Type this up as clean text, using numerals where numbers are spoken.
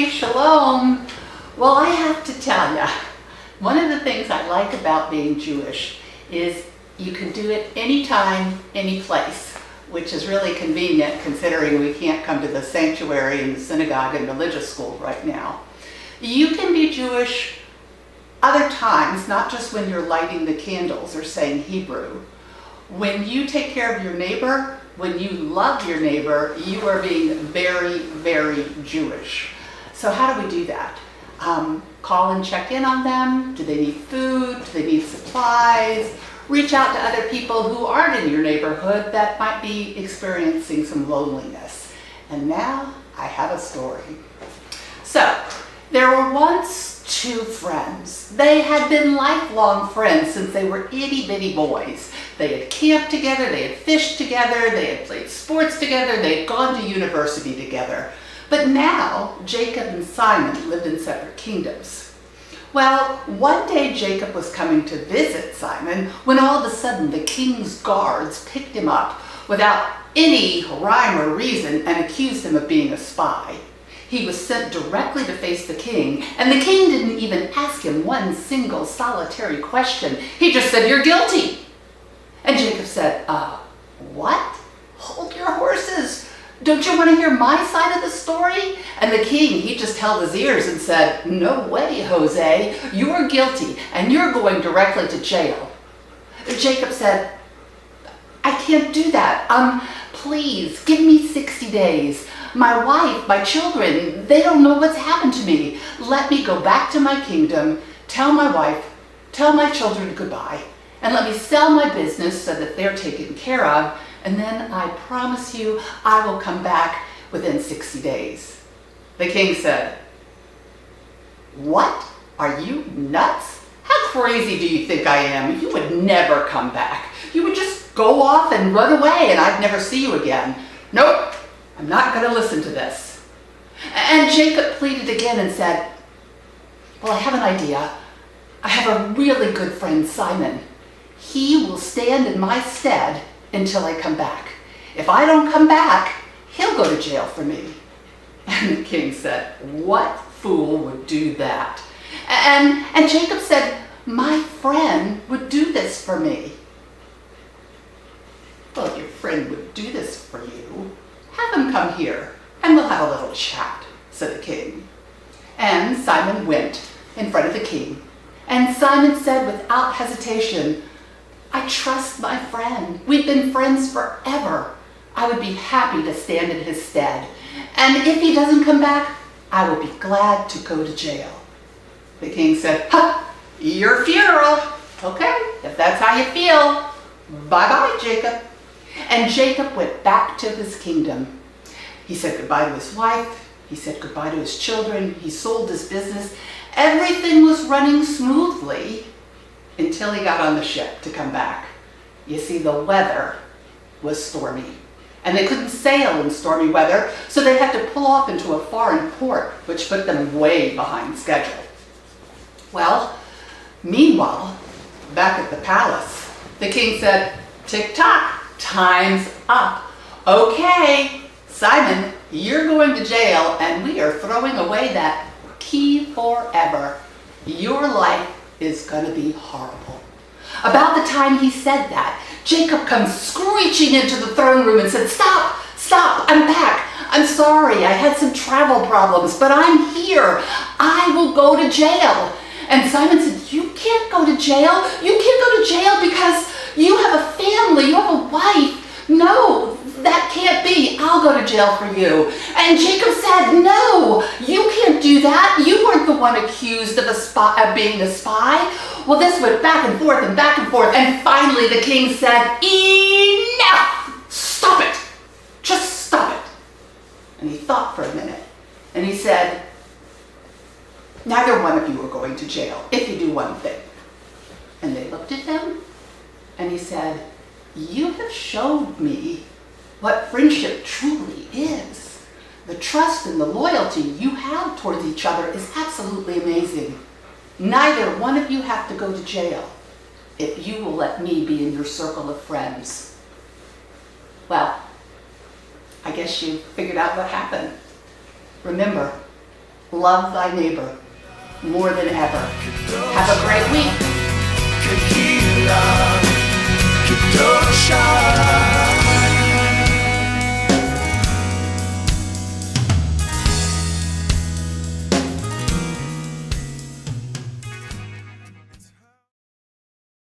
Hi, shalom. Well, I have to tell you, one of the things I like about being Jewish is you can do it anytime, any place, which is really convenient considering we can't come to the sanctuary and the synagogue and religious school right now. You can be Jewish other times, not just when you're lighting the candles or saying Hebrew. When you take care of your neighbor, when you love your neighbor, you are being very, very Jewish. So how do we do that? Call and check in on them. Do they need food? Do they need supplies? Reach out to other people who aren't in your neighborhood that might be experiencing some loneliness. And now I have a story. So there were once two friends. They had been lifelong friends since they were itty-bitty boys. They had camped together, they had fished together, they had played sports together, they had gone to university together. But now, Jacob and Simon lived in separate kingdoms. Well, one day Jacob was coming to visit Simon when all of a sudden the king's guards picked him up without any rhyme or reason and accused him of being a spy. He was sent directly to face the king, and the king didn't even ask him one single solitary question. He just said, "You're guilty." And Jacob said, what? Hold your horses. Don't you want to hear my side of the story? And the king, he just held his ears and said, "No way, Jose. You're guilty, and you're going directly to jail." Jacob said, "I can't do that. Please, give me 60 days. My wife, my children, they don't know what's happened to me. Let me go back to my kingdom, tell my wife, tell my children goodbye, and let me sell my business so that they're taken care of, and then I promise you I will come back within 60 days. The king said, "What? Are you nuts? How crazy do you think I am? You would never come back. You would just go off and run away and I'd never see you again. Nope. I'm not going to listen to this." And Jacob pleaded again and said, "Well, I have an idea. I have a really good friend, Simon. He will stand in my stead until I come back. If I don't come back, he'll go to jail for me." And the king said, "What fool would do that?" And Jacob said, "My friend would do this for me." "Well, if your friend would do this for you, have him come here, and we'll have a little chat," said the king. And Simon went in front of the king. And Simon said without hesitation, "I trust my friend. We've been friends forever. I would be happy to stand in his stead. And if he doesn't come back, I will be glad to go to jail." The king said, "Your funeral. Okay, if that's how you feel. Bye-bye, Jacob." And Jacob went back to his kingdom. He said goodbye to his wife. He said goodbye to his children. He sold his business. Everything was running smoothly until he got on the ship to come back. You see, the weather was stormy, and they couldn't sail in stormy weather, so they had to pull off into a foreign port, which put them way behind schedule. Well, meanwhile, back at the palace, the king said, "Tick-tock. Time's up. Okay, Simon, you're going to jail and we are throwing away that key forever. Your life is going to be horrible." About the time he said that, Jacob comes screeching into the throne room and said, "Stop, stop, I'm back. I'm sorry, I had some travel problems, but I'm here. I will go to jail." And Simon said, "You can't go to jail. You can't go to jail because you have a family, you have a wife. No, that can't be. I'll go to jail for you." And Jacob said, "No, you can't do that. You weren't the one accused of being a spy." Well, this went back and forth, and finally the king said, "Enough! Stop it! Just stop it." And he thought for a minute, and he said, "Neither one of you are going to jail if you do one thing." And they looked at him, and he said, "You have showed me what friendship truly is. The trust and the loyalty you have towards each other is absolutely amazing. Neither one of you have to go to jail if you will let me be in your circle of friends." Well, I guess you figured out what happened. Remember, love thy neighbor more than ever. Have a great week.